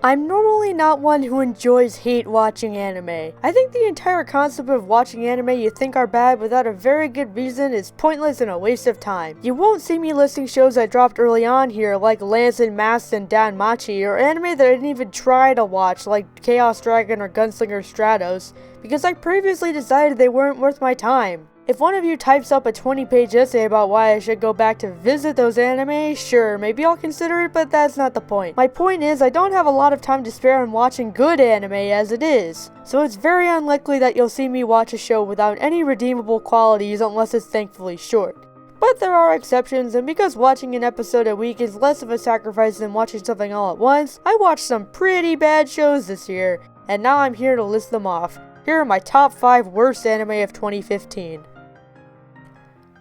I'm normally not one who enjoys hate watching anime. I think the entire concept of watching anime you think are bad without a very good reason is pointless and a waste of time. You won't see me listing shows I dropped early on here like Lance and Masked and Danmachi, or anime that I didn't even try to watch like Chaos Dragon or Gunslinger Stratos, because I previously decided they weren't worth my time. If one of you types up a 20-page essay about why I should go back to visit those anime, sure, maybe I'll consider it, but that's not the point. My point is, I don't have a lot of time to spare on watching good anime as it is, so it's very unlikely that you'll see me watch a show without any redeemable qualities unless it's thankfully short. But there are exceptions, and because watching an episode a week is less of a sacrifice than watching something all at once, I watched some pretty bad shows this year, and now I'm here to list them off. Here are my top 5 worst anime of 2015.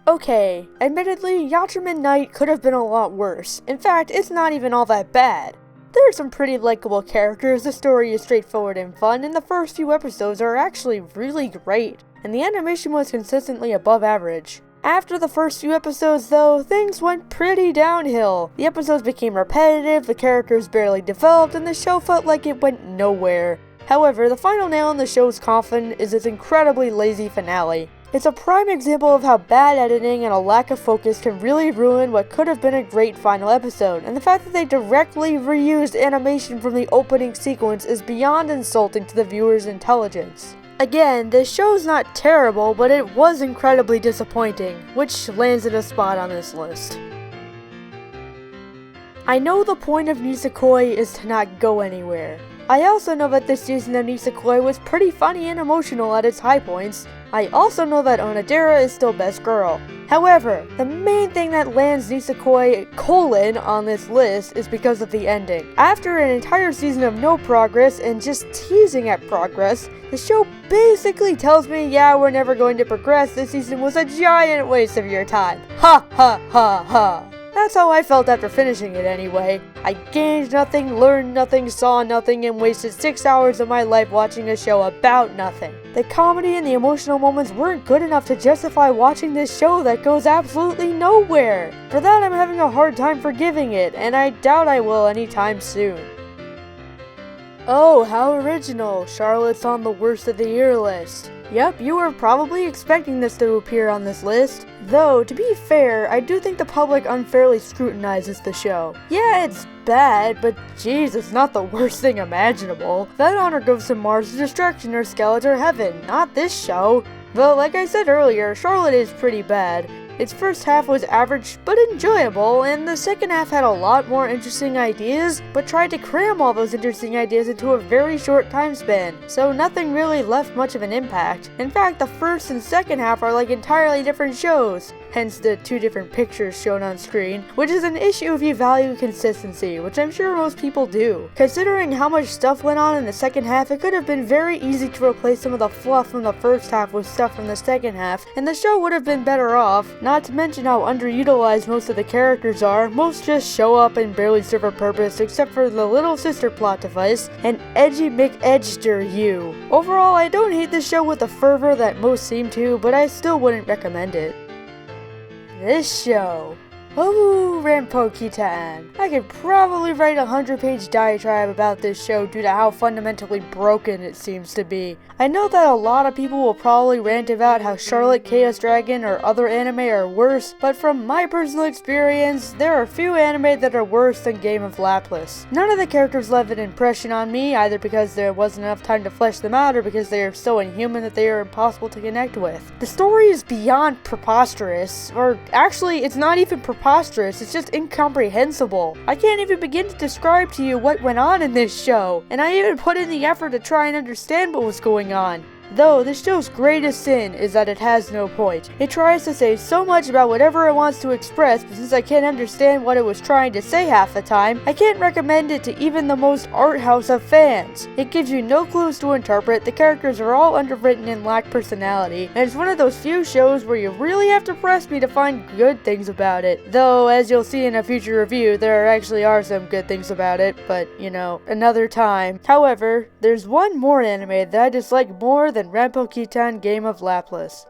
Okay, admittedly, Yachiman Night could have been a lot worse. In fact, it's not even all that bad. There are some pretty likable characters, the story is straightforward and fun, and the first few episodes are actually really great, and the animation was consistently above average. After the first few episodes though, things went pretty downhill. The episodes became repetitive, the characters barely developed, and the show felt like it went nowhere. However, the final nail in the show's coffin is its incredibly lazy finale. It's a prime example of how bad editing and a lack of focus can really ruin what could have been a great final episode, and the fact that they directly reused animation from the opening sequence is beyond insulting to the viewer's intelligence. Again, this show's not terrible, but it was incredibly disappointing, which lands it a spot on this list. I know the point of Nisekoi is to not go anywhere. I also know that this season of Nisekoi was pretty funny and emotional at its high points. I also know that Onodera is still best girl. However, the main thing that lands Nisekoi : on this list is because of the ending. After an entire season of no progress and just teasing at progress, the show basically tells me, yeah, we're never going to progress, this season was a giant waste of your time. Ha ha ha ha. That's how I felt after finishing it anyway. I gained nothing, learned nothing, saw nothing, and wasted 6 hours of my life watching a show about nothing. The comedy and the emotional moments weren't good enough to justify watching this show that goes absolutely nowhere. For that, I'm having a hard time forgiving it, and I doubt I will anytime soon. Oh, how original. Charlotte's on the worst of the year list. Yep, you were probably expecting this to appear on this list. Though, to be fair, I do think the public unfairly scrutinizes the show. Yeah, it's bad, but geez, it's not the worst thing imaginable. That honor goes to Mars Destruction or Skeletor Heaven, not this show. Though, like I said earlier, Charlotte is pretty bad. Its first half was average but enjoyable, and the second half had a lot more interesting ideas, but tried to cram all those interesting ideas into a very short time span, so nothing really left much of an impact. In fact, the first and second half are like entirely different shows, hence the 2 different pictures shown on screen, which is an issue if you value consistency, which I'm sure most people do. Considering how much stuff went on in the second half, it could have been very easy to replace some of the fluff from the first half with stuff from the second half, and the show would have been better off. Not to mention how underutilized most of the characters are. Most just show up and barely serve a purpose, except for the little sister plot device, and Edgy McEdgster you. Overall, I don't hate this show with the fervor that most seem to, but I still wouldn't recommend it. This show. Oh, Rampo-Kitan. I could probably write a 100-page diatribe about this show due to how fundamentally broken it seems to be. I know that a lot of people will probably rant about how Charlotte, Chaos Dragon, or other anime are worse, but from my personal experience, there are few anime that are worse than Game of Lapis. None of the characters left an impression on me, either because there wasn't enough time to flesh them out or because they are so inhuman that they are impossible to connect with. The story is beyond preposterous, or actually, it's not even preposterous, it's just incomprehensible. I can't even begin to describe to you what went on in this show, and I even put in the effort to try and understand what was going on. Though, the show's greatest sin is that it has no point. It tries to say so much about whatever it wants to express, but since I can't understand what it was trying to say half the time, I can't recommend it to even the most art house of fans. It gives you no clues to interpret, the characters are all underwritten and lack personality, and it's one of those few shows where you really have to press me to find good things about it. Though, as you'll see in a future review, there actually are some good things about it, but, you know, another time. However, there's one more anime that I dislike more than Rampo-Kitan Game of Lapis.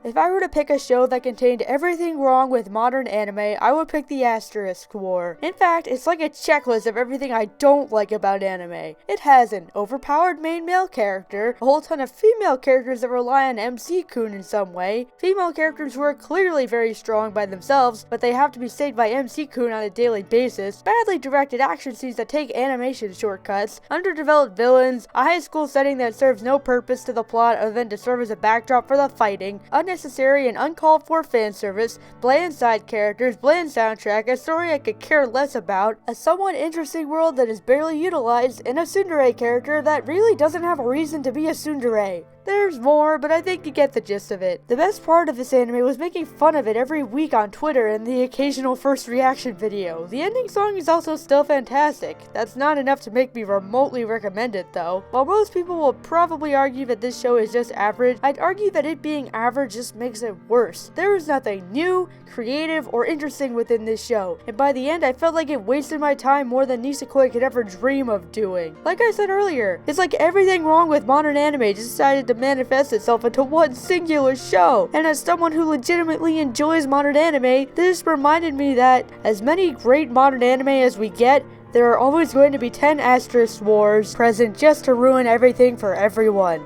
If I were to pick a show that contained everything wrong with modern anime, I would pick the Asterisk War. In fact, it's like a checklist of everything I don't like about anime. It has an overpowered main male character, a whole ton of female characters that rely on MC-kun in some way, female characters who are clearly very strong by themselves, but they have to be saved by MC-kun on a daily basis, badly directed action scenes that take animation shortcuts, underdeveloped villains, a high school setting that serves no purpose to the plot other than to serve as a backdrop for the fighting, unnecessary and uncalled for fan service, bland side characters, bland soundtrack, a story I could care less about, a somewhat interesting world that is barely utilized, and a tsundere character that really doesn't have a reason to be a tsundere. There's more, but I think you get the gist of it. The best part of this anime was making fun of it every week on Twitter and the occasional first reaction video. The ending song is also still fantastic. That's not enough to make me remotely recommend it though. While most people will probably argue that this show is just average, I'd argue that it being average just makes it worse. There is nothing new, creative, or interesting within this show, and by the end I felt like it wasted my time more than Nisekoi could ever dream of doing. Like I said earlier, it's like everything wrong with modern anime just decided to manifest itself into one singular show, and as someone who legitimately enjoys modern anime, this reminded me that as many great modern anime as we get, there are always going to be 10 Asterisk Wars present just to ruin everything for everyone.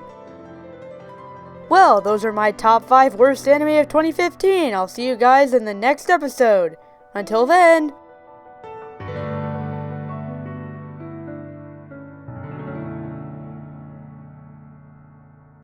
Well, those are my top 5 worst anime of 2015. I'll see you guys in the next episode. Until then...